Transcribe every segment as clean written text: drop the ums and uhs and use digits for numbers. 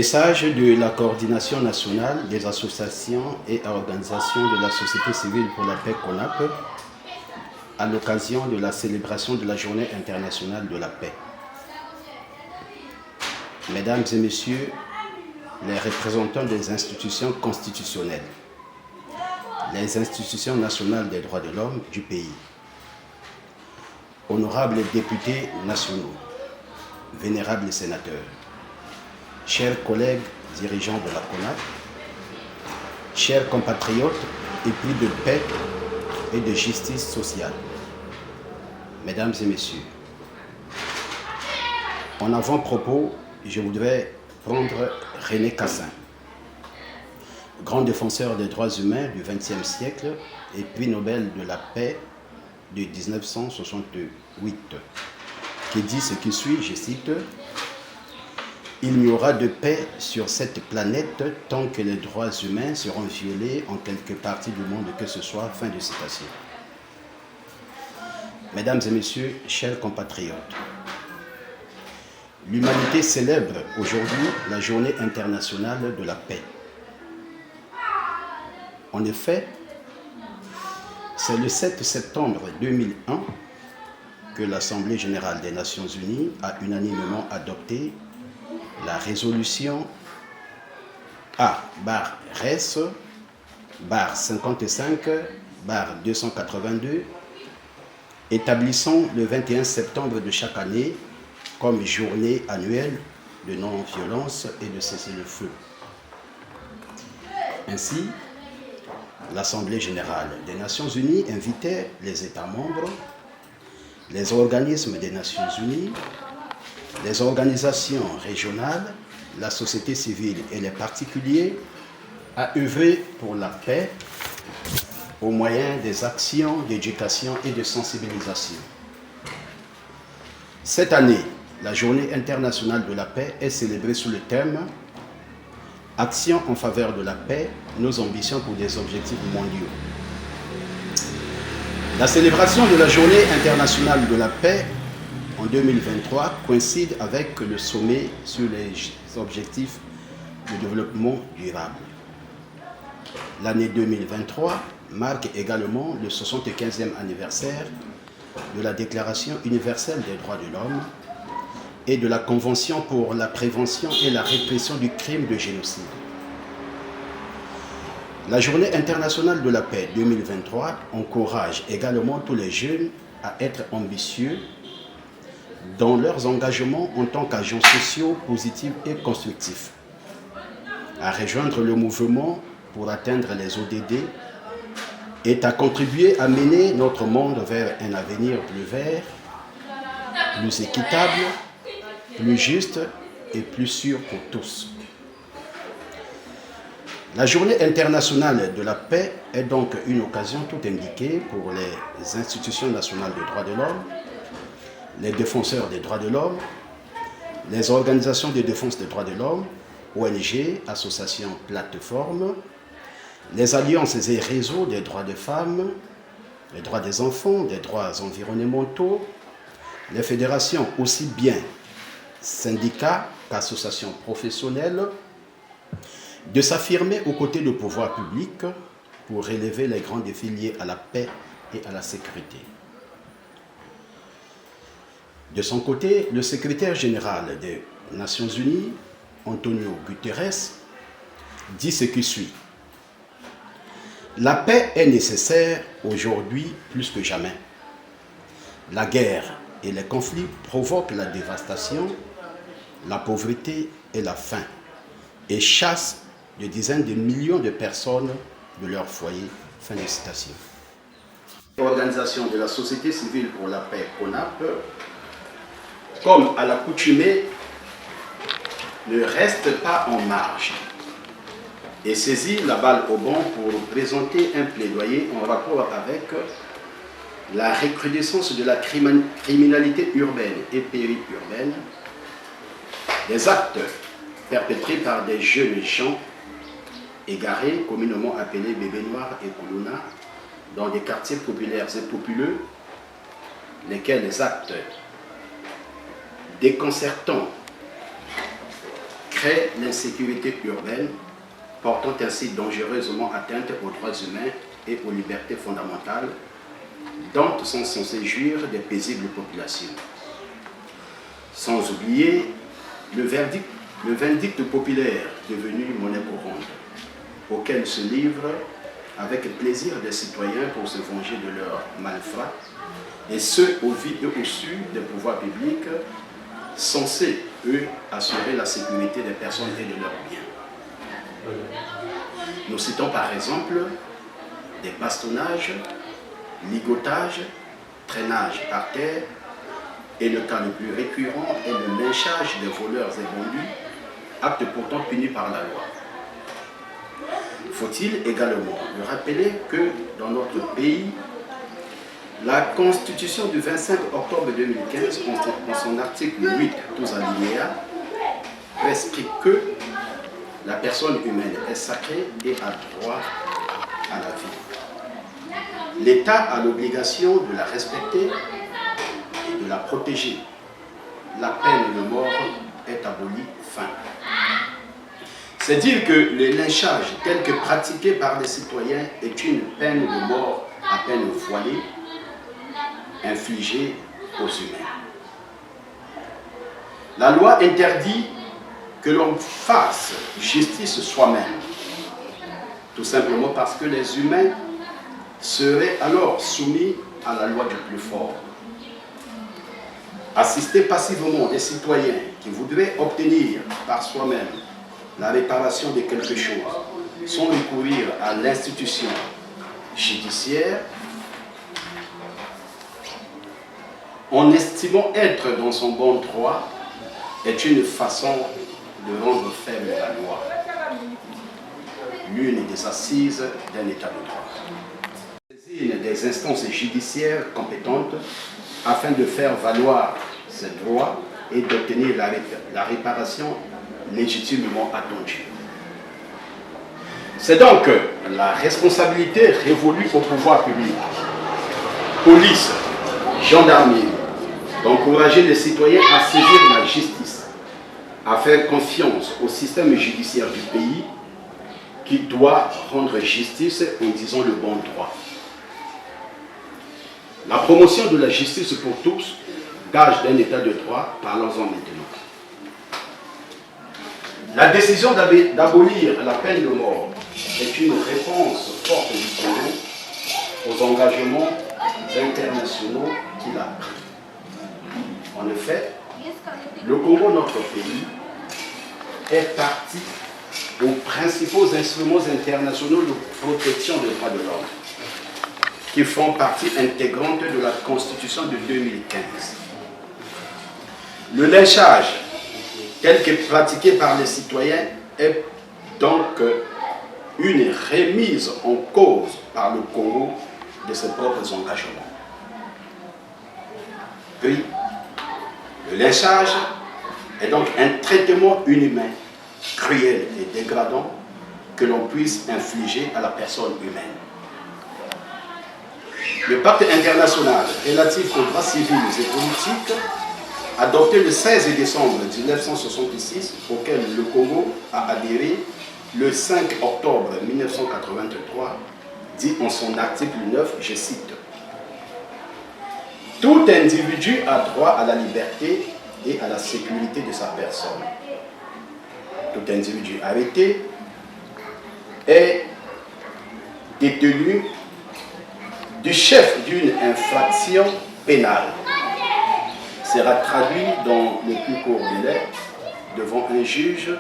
Message de la coordination nationale des associations et organisations de la société civile pour la paix CONAP à l'occasion de la célébration de la Journée internationale de la paix. Mesdames et messieurs, les représentants des institutions constitutionnelles, les institutions nationales des droits de l'homme du pays, honorables députés nationaux, vénérables sénateurs, chers collègues dirigeants de la CONAP, chers compatriotes épris de paix et de justice sociale, mesdames et messieurs, en avant-propos, je voudrais prendre René Cassin, grand défenseur des droits humains du XXe siècle et prix Nobel de la paix de 1968, qui dit ce qui suit, je cite: « Il n'y aura de paix sur cette planète tant que les droits humains seront violés en quelque partie du monde que ce soit. » Fin de citation. Mesdames et messieurs, chers compatriotes, l'humanité célèbre aujourd'hui la Journée internationale de la paix. En effet, c'est le 7 septembre 2001 que l'Assemblée générale des Nations unies a unanimement adopté la résolution A-RES-55-282 établissant le 21 septembre de chaque année comme journée annuelle de non-violence et de cessez-le-feu. Ainsi, l'Assemblée générale des Nations unies invitait les États membres, les organismes des Nations unies, les organisations régionales, la société civile et les particuliers à œuvrer pour la paix au moyen des actions d'éducation et de sensibilisation. Cette année, la Journée internationale de la paix est célébrée sous le thème « Action en faveur de la paix, nos ambitions pour des objectifs mondiaux ». La célébration de la Journée internationale de la paix en 2023 coïncide avec le sommet sur les objectifs de développement durable. L'année 2023 marque également le 75e anniversaire de la Déclaration universelle des droits de l'homme et de la Convention pour la prévention et la répression du crime de génocide. La Journée internationale de la paix 2023 encourage également tous les jeunes à être ambitieux dans leurs engagements en tant qu'agents sociaux positifs et constructifs, à rejoindre le mouvement pour atteindre les ODD et à contribuer à mener notre monde vers un avenir plus vert, plus équitable, plus juste et plus sûr pour tous. La Journée internationale de la paix est donc une occasion tout indiquée pour les institutions nationales des droits de l'homme, les défenseurs des droits de l'homme, les organisations de défense des droits de l'homme, ONG, associations, plateformes, les alliances et réseaux des droits des femmes, des droits des enfants, des droits environnementaux, les fédérations aussi bien syndicats qu'associations professionnelles, de s'affirmer aux côtés du pouvoir public pour relever les grands défis liés à la paix et à la sécurité. De son côté, le secrétaire général des Nations Unies, Antonio Guterres, dit ce qui suit. La paix est nécessaire aujourd'hui plus que jamais. La guerre et les conflits provoquent la dévastation, la pauvreté et la faim et chassent des dizaines de millions de personnes de leur foyer. Fin de citation. L'organisation de la société civile pour la paix CONAP, comme à l'accoutumée, ne reste pas en marge et saisit la balle au bon pour présenter un plaidoyer en rapport avec la recrudescence de la criminalité urbaine et périurbaine, des actes perpétrés par des jeunes gens égarés, communément appelés bébés noirs et colonna, dans des quartiers populaires et populeux, lesquels les actes déconcertants crée l'insécurité urbaine, portant ainsi dangereusement atteinte aux droits humains et aux libertés fondamentales, dont sont censées jouir des paisibles populations. Sans oublier le vindicte populaire devenu monnaie courante, auquel se livrent avec plaisir des citoyens pour se venger de leurs malfrats, et ceux au vu et au su des pouvoirs publics, censés, eux, assurer la sécurité des personnes et de leurs biens. Nous citons par exemple des bastonnages, ligotages, traînages par terre, et le cas le plus récurrent est le lynchage des voleurs et bandits, acte pourtant puni par la loi. Faut-il également le rappeler que dans notre pays, la Constitution du 25 octobre 2015, en son article 8, 12 alinéas, prescrit que la personne humaine est sacrée et a droit à la vie. L'État a l'obligation de la respecter et de la protéger. La peine de mort est abolie, fin. C'est dire que le lynchage tel que pratiqué par les citoyens est une peine de mort à peine voilée, infligée aux humains. La loi interdit que l'on fasse justice soi-même, tout simplement parce que les humains seraient alors soumis à la loi du plus fort. Assister passivement des citoyens qui voudraient obtenir par soi-même la réparation de quelque chose sans recourir à l'institution judiciaire, en estimant être dans son bon droit, est une façon de rendre faible la loi, l'une des assises d'un état de droit. Saisine des instances judiciaires compétentes afin de faire valoir ses droits et d'obtenir la réparation légitimement attendue. C'est donc la responsabilité révolue au pouvoir public, police, gendarmerie, d'encourager les citoyens à saisir la justice, à faire confiance au système judiciaire du pays qui doit rendre justice en disant le bon droit. La promotion de la justice pour tous, gage d'un état de droit, parlons-en maintenant. La décision d'abolir la peine de mort est une réponse forte du Congo aux engagements internationaux qu'il a pris. En effet, le Congo, notre pays, est parti aux principaux instruments internationaux de protection des droits de l'homme, qui font partie intégrante de la Constitution de 2015. Le lynchage, tel que pratiqué par les citoyens, est donc une remise en cause par le Congo de ses propres engagements. Puis, le lynchage est donc un traitement inhumain, cruel et dégradant que l'on puisse infliger à la personne humaine. Le pacte international relatif aux droits civils et politiques, adopté le 16 décembre 1966, auquel le Congo a adhéré le 5 octobre 1983, dit en son article 9, je cite, « Tout individu a droit à la liberté et à la sécurité de sa personne. Tout individu arrêté est détenu du chef d'une infraction pénale, sera traduit dans le plus court délai devant un juge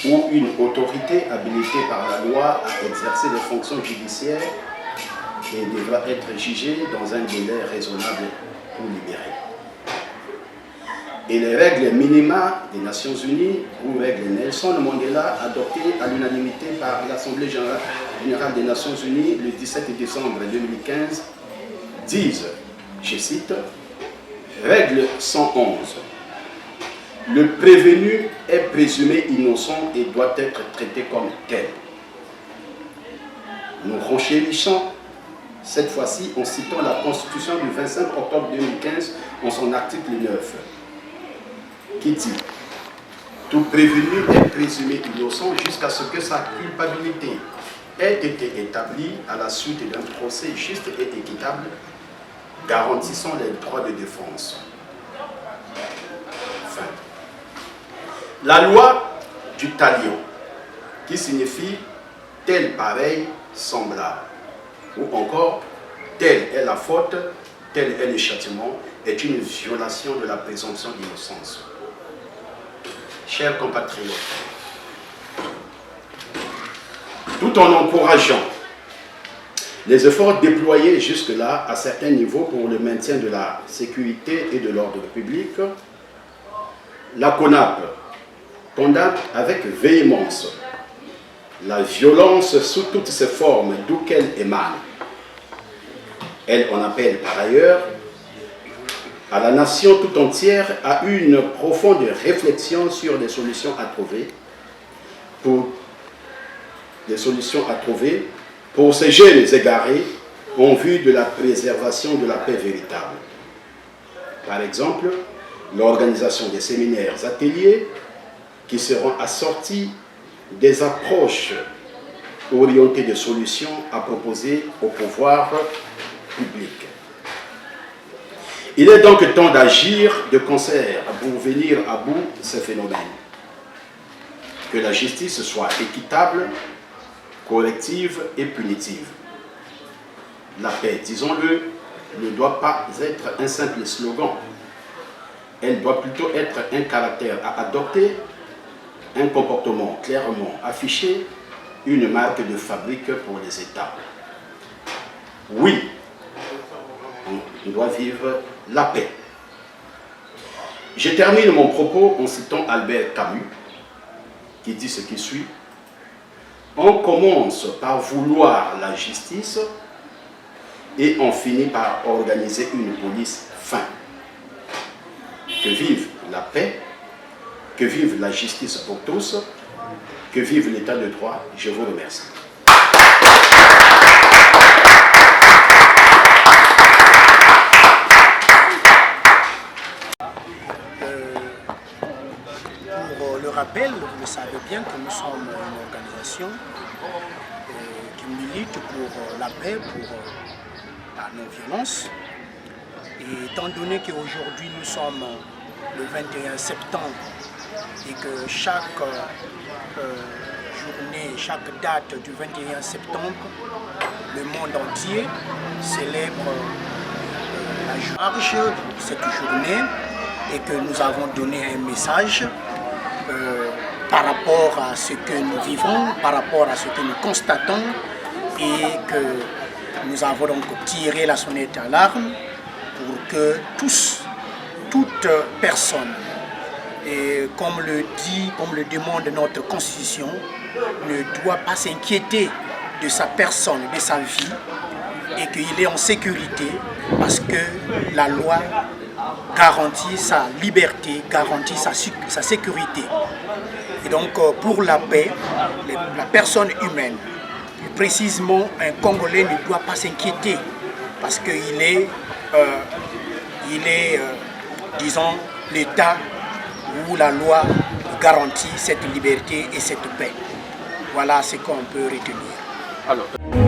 ou une autorité habilitée par la loi à exercer des fonctions judiciaires et devra être jugé dans un délai raisonnable ou libéré. » Et les règles minima des Nations Unies, ou règles Nelson Mandela, adoptées à l'unanimité par l'Assemblée générale des Nations Unies le 17 décembre 2015, disent, je cite, « Règle 111. Le prévenu est présumé innocent et doit être traité comme tel. » Nous renchérissons cette fois-ci en citant la Constitution du 25 octobre 2015 en son article 9, qui dit « Tout prévenu est présumé innocent jusqu'à ce que sa culpabilité ait été établie à la suite d'un procès juste et équitable, garantissant les droits de défense. Fin. La loi du talion, qui signifie tel pareil, semblable, ou encore telle est la faute, tel est le châtiment, est une violation de la présomption d'innocence. Chers compatriotes, tout en encourageant les efforts déployés jusque-là à certains niveaux pour le maintien de la sécurité et de l'ordre public, la CONAP condamne avec véhémence la violence sous toutes ses formes d'où qu'elle émane. Elle en appelle par ailleurs à la nation tout entière à une profonde réflexion sur les solutions à trouver pour ces jeunes égarés en vue de la préservation de la paix véritable. Par exemple, l'organisation des séminaires ateliers qui seront assortis des approches orientées de solutions à proposer au pouvoir public. Il est donc temps d'agir de concert pour venir à bout de ces phénomènes. Que la justice soit équitable, corrective et punitive. La paix, disons-le, ne doit pas être un simple slogan. Elle doit plutôt être un caractère à adopter, un comportement clairement affiché, une marque de fabrique pour les États. Oui, on doit vivre la paix. Je termine mon propos en citant Albert Camus, qui dit ce qui suit. On commence par vouloir la justice et on finit par organiser une police fin. Que vive la paix, que vive la justice pour tous, que vive l'état de droit. Je vous remercie. Pour le rappel, vous le savez bien que nous sommes une organisation qui milite pour la paix, pour la non-violence. Et étant donné qu'aujourd'hui nous sommes le 21 septembre et que chaque journée, chaque date du 21 septembre, le monde entier célèbre la charge de cette journée et que nous avons donné un message par rapport à ce que nous vivons, par rapport à ce que nous constatons et que nous avons donc tiré la sonnette d'alarme pour que toute personne, et comme le demande notre Constitution, ne doit pas s'inquiéter de sa personne, de sa vie, et qu'il est en sécurité parce que la loi garantit sa liberté, garantit sa sécurité. Et donc pour la paix, la personne humaine, précisément un Congolais ne doit pas s'inquiéter parce qu'il est, disons, l'État où la loi garantit cette liberté et cette paix. Voilà ce qu'on peut retenir. Alors.